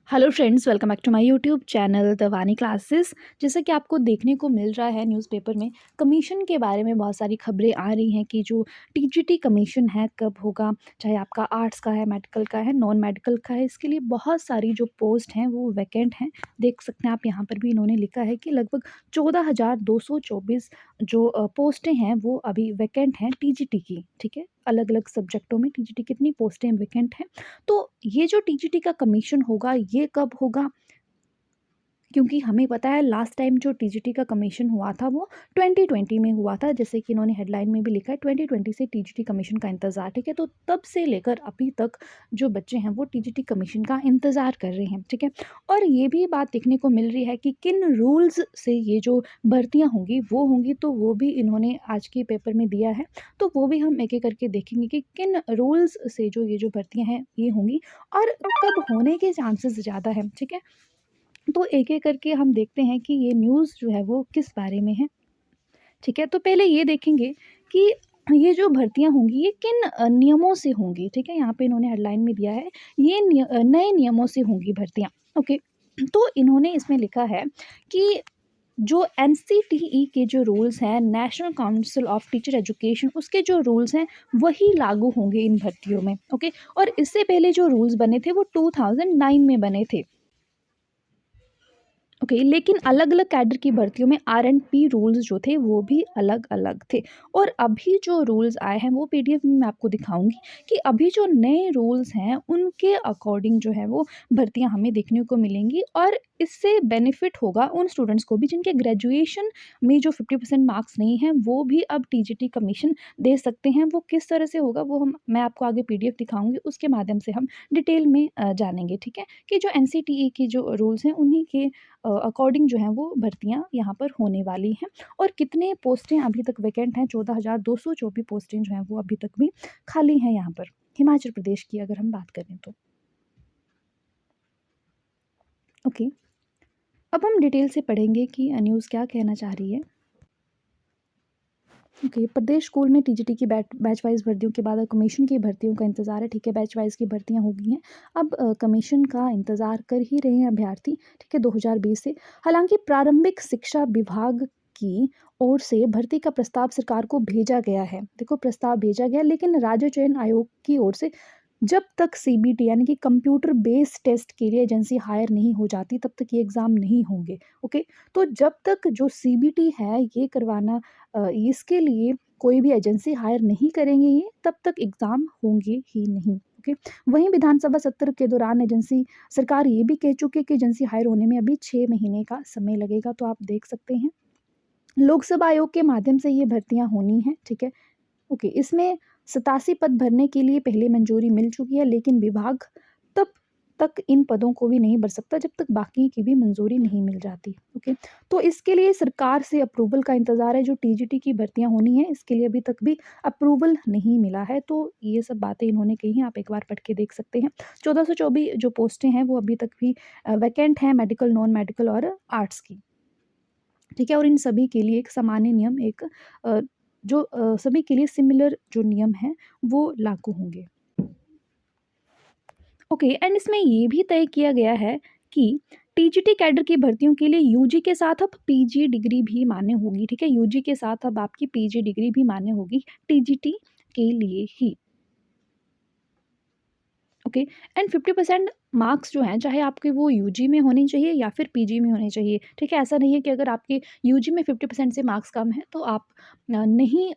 Hello friends, welcome back to my YouTube channel the Vani classes. जैसा कि आपको देखने को मिल रहा है न्यूज़पेपर में, कमीशन के बारे में बहुत सारी खबरें आ रही हैं कि जो टीजीटी कमीशन है कब होगा। चाहे आपका आर्ट्स का है, मेडिकल का है, नॉन मेडिकल का है, इसके लिए बहुत सारी जो पोस्ट हैं वो वैकेंट हैं। देख सकते हैं आप, यहाँ पर भी इन्होंने लिखा है कि लगभग 14,224 जो पोस्टें हैं वो अभी वैकेंट हैं टीजीटी की। ठीक है, अलग अलग सब्जेक्टों में टीजीटी कितनी पोस्टें वैकेंट हैं। तो ये जो टीजीटी का कमीशन होगा ये कब होगा? क्योंकि हमें पता है लास्ट टाइम जो टीजीटी का कमीशन हुआ था वो 2020 में हुआ था। जैसे कि इन्होंने हेडलाइन में भी लिखा है 2020 से टीजीटी कमीशन का इंतज़ार। ठीक है, तो तब से लेकर अभी तक जो बच्चे हैं वो टीजीटी कमीशन का इंतज़ार कर रहे हैं। ठीक है, और ये भी बात देखने को मिल रही है कि किन रूल्स से ये जो भर्तियाँ होंगी वो होंगी, तो वो भी इन्होंने आज के पेपर में दिया है। तो वो भी हम एक एक करके देखेंगे कि किन रूल्स से जो ये जो भर्तियाँ हैं ये होंगी और कब होने के चांसेस ज़्यादा हैं। ठीक है, तो एक-एक करके हम देखते हैं कि ये न्यूज़ जो है वो किस बारे में है। ठीक है, तो पहले ये देखेंगे कि ये जो भर्तियाँ होंगी ये किन नियमों से होंगी। ठीक है, यहाँ पे इन्होंने हेडलाइन में दिया है ये नए नियमों से होंगी भर्तियाँ। ओके, तो इन्होंने इसमें लिखा है कि जो एनसीटीई के जो रूल्स हैं, national council of teacher education, उसके जो रूल्स हैं वही लागू होंगे इन भर्तियों में। ओके, और इससे पहले जो रूल्स बने थे वो 2009 में बने थे। ओके, लेकिन अलग-अलग कैडर की भर्तियों में आर-एंड-पी रूल्स जो थे वो भी अलग-अलग थे। और अभी जो रूल्स आए हैं वो पीडीएफ में मैं आपको दिखाऊँगी कि अभी जो नए रूल्स हैं उनके अकॉर्डिंग जो है वो भर्तियाँ हमें देखने को मिलेंगी। और इससे बेनिफिट होगा उन स्टूडेंट्स को भी जिनके ग्रेजुएशन में जो 50% मार्क्स नहीं हैं वो भी अब टीजीटी कमीशन दे सकते हैं। वो किस तरह से होगा वो मैं आपको आगे पीडीएफ दिखाऊँगी, उसके माध्यम से हम डिटेल में जानेंगे। ठीक है, कि जो एनसीटीई की जो रूल्स हैं उन्हीं के अकॉर्डिंग जो है वो भर्तियाँ यहाँ पर होने वाली हैं। और कितने पोस्टें अभी तक वैकेंट हैं, 14,224 पोस्टें जो हैं वो अभी तक भी खाली हैं यहाँ पर, हिमाचल प्रदेश की अगर हम बात करें तो। ओके, अब हम डिटेल से पढ़ेंगे कि न्यूज़ क्या कहना चाह रही है। ओके, प्रदेश स्कूल में टीजीटी की बैच वाइज भर्तियों के बाद अब कमीशन की भर्तियों का इंतज़ार है। ठीक है, बैच वाइज की भर्तियां हो गई हैं, अब कमीशन का इंतज़ार कर ही रहे हैं अभ्यर्थी। ठीक है, 2020 से हालांकि प्रारंभिक शिक्षा विभाग की ओर से भर्ती का प्रस्ताव सरकार को भेजा गया है। देखो, प्रस्ताव भेजा गया, लेकिन राज्य चयन आयोग की ओर से जब तक सीबीटी यानी कि कंप्यूटर बेस्ड टेस्ट के लिए एजेंसी हायर नहीं हो जाती तब तक ये एग्ज़ाम नहीं होंगे। ओके, तो जब तक जो सीबीटी है ये करवाना, इसके लिए कोई भी एजेंसी हायर नहीं करेंगे ये, तब तक एग्ज़ाम होंगे ही नहीं। ओके, वहीं विधानसभा सत्र के दौरान एजेंसी सरकार ये भी कह चुकी है कि एजेंसी हायर होने में अभी 6 महीने का समय लगेगा। तो आप देख सकते हैं लोकसभा आयोग के माध्यम से ये भर्तियां होनी हैं। ठीक है, ओके, इसमें 87 पद भरने के लिए पहले मंजूरी मिल चुकी है, लेकिन विभाग तब तक इन पदों को भी नहीं भर सकता जब तक बाकी की भी मंजूरी नहीं मिल जाती। ओके, तो इसके लिए सरकार से अप्रूवल का इंतज़ार है। जो टीजीटी की भर्तियां होनी है इसके लिए अभी तक भी अप्रूवल नहीं मिला है। तो ये सब बातें इन्होंने कही हैं, आप एक बार पढ़ के देख सकते हैं। 1424 जो पोस्टें हैं वो अभी तक भी वैकेंट हैं, मेडिकल, नॉन मेडिकल और आर्ट्स की। ठीक है, और इन सभी के लिए एक सामान्य नियम, एक जो सभी के लिए सिमिलर जो नियम हैं वो लागू होंगे। ओके, एंड इसमें ये भी तय किया गया है कि टीजीटी कैडर की भर्तियों के लिए यूजी के साथ अब पीजी डिग्री भी मान्य होगी। ठीक है, यूजी के साथ अब आपकी पीजी डिग्री भी मान्य होगी टीजीटी के लिए ही। ओके, एंड 50% मार्क्स जो हैं चाहे आपके वो यूजी में होने चाहिए या फिर पीजी में होने चाहिए। ठीक है, ऐसा नहीं है कि अगर आपके यूजी में 50% से मार्क्स कम है तो आप नहीं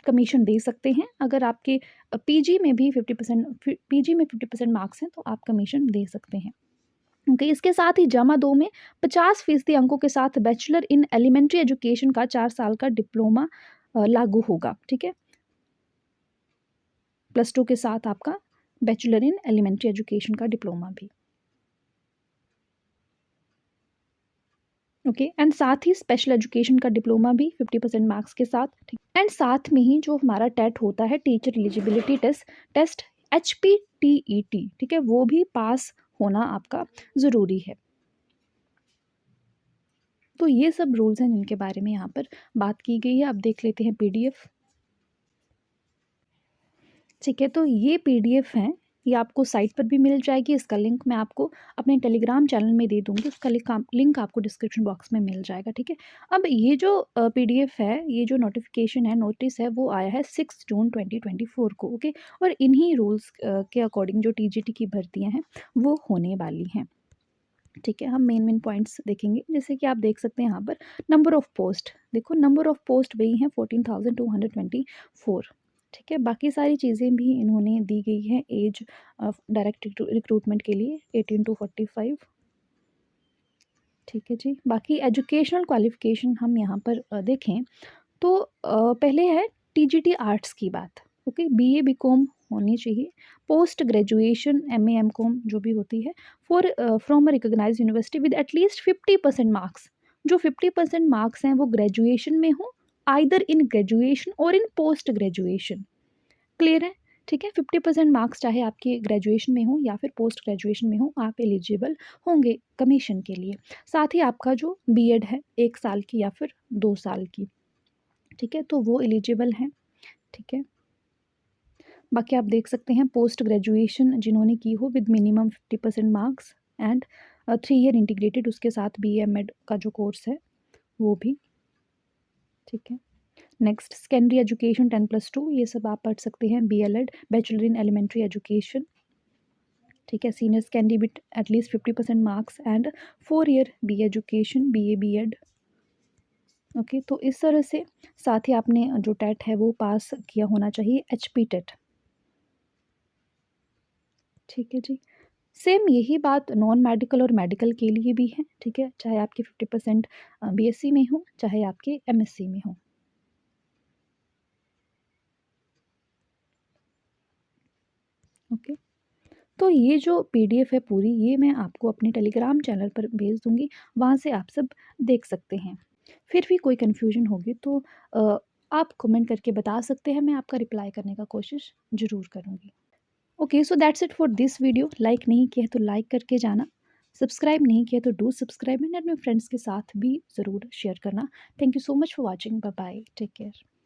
कमीशन दे सकते हैं। अगर आपके पीजी में भी 50% मार्क्स हैं तो आप कमीशन दे सकते हैं। ओके, इसके साथ ही जमा 2 में 50% अंकों के साथ बैचलर इन एलिमेंट्री एजुकेशन का 4 साल का डिप्लोमा लागू होगा। ठीक है, +2 के साथ आपका बैचलर इन एलिमेंट्री एजुकेशन का डिप्लोमा भी। ओके, एंड साथ ही स्पेशल एजुकेशन का डिप्लोमा भी 50% मार्क्स के साथ। ठीक, एंड साथ में ही जो हमारा टेट होता है, टीचर एलिजिबिलिटी टेस्ट HPTET, ठीक है, वो भी पास होना आपका ज़रूरी है। तो ये सब रूल्स हैं जिनके बारे में यहाँ पर बात की गई है। अब देख लेते हैं पीडीएफ। ठीक है, तो ये पीडीएफ हैं, ये आपको साइट पर भी मिल जाएगी। इसका लिंक मैं आपको अपने टेलीग्राम चैनल में दे दूँगी, उसका लिंक आपको डिस्क्रिप्शन बॉक्स में मिल जाएगा, ठीक है। अब ये जो पीडीएफ है, ये जो नोटिफिकेशन है, नोटिस है, वो आया है 6 जून 2024 को, ओके। और इन्हीं रूल्स के अकॉर्डिंग जो टीजीटी की भर्तियाँ हैं वो होने वाली हैं, ठीक है। हम मेन पॉइंट्स देखेंगे, जैसे कि आप देख सकते हैं यहाँ पर नंबर ऑफ़ पोस्ट, देखो नंबर ऑफ़ पोस्ट वही हैं 14,224, ठीक है। बाकी सारी चीज़ें भी इन्होंने दी गई है। एज डायरेक्ट रिक्रूटमेंट के लिए 18 to 45, ठीक है जी। बाकी एजुकेशनल क्वालिफ़िकेशन हम यहाँ पर देखें तो पहले है टीजीटी आर्ट्स की बात, ओके। बीए बीकॉम होनी चाहिए। पोस्ट ग्रेजुएशन एमए एमकॉम जो भी होती है for from a recognised university with at least 50% marks. जो 50% मार्क्स हैं वो ग्रेजुएशन में हो, आइदर इन ग्रेजुएशन और इन पोस्ट ग्रेजुएशन, क्लियर है, ठीक है। 50% मार्क्स चाहे आपके ग्रेजुएशन में हो या फिर पोस्ट ग्रेजुएशन में हो, आप एलिजिबल होंगे कमीशन के लिए। साथ ही आपका जो बीएड है 1 साल की या फिर 2 साल की, ठीक है, तो वो एलिजिबल हैं, ठीक है। बाकी आप देख सकते हैं पोस्ट ग्रेजुएशन जिन्होंने की हो with minimum 50% marks and 3 year integrated, उसके साथ बी एम एड का जो कोर्स है वो भी, ठीक है। नेक्स्ट सेकेंडरी एजुकेशन 10+2, ये सब आप पढ़ सकते हैं। B L Ed bachelor in elementary education, ठीक है। Senior secondary with at least 50% marks and 4 year B education, B A B Ed, okay. तो इस तरह से साथ ही आपने जो टेट है वो पास किया होना चाहिए, एचपी टेट, ठीक है जी। सेम यही बात नॉन मेडिकल और मेडिकल के लिए भी है, ठीक है। चाहे आपके 50% बीएससी में हो, चाहे आपके एमएससी में हो, ओके। तो ये जो पीडीएफ है पूरी, ये मैं आपको अपने टेलीग्राम चैनल पर भेज दूँगी, वहाँ से आप सब देख सकते हैं। फिर भी कोई कन्फ्यूजन होगी तो आप कमेंट करके बता सकते हैं, मैं आपका रिप्लाई करने का कोशिश ज़रूर करूँगी। Okay, so that's it for this video. Like नहीं किया है तो लाइक करके जाना, सब्सक्राइब नहीं किया तो डू सब्सक्राइब एंड अपने फ्रेंड्स के साथ भी ज़रूर शेयर करना। Thank you so much for watching, bye bye, take care.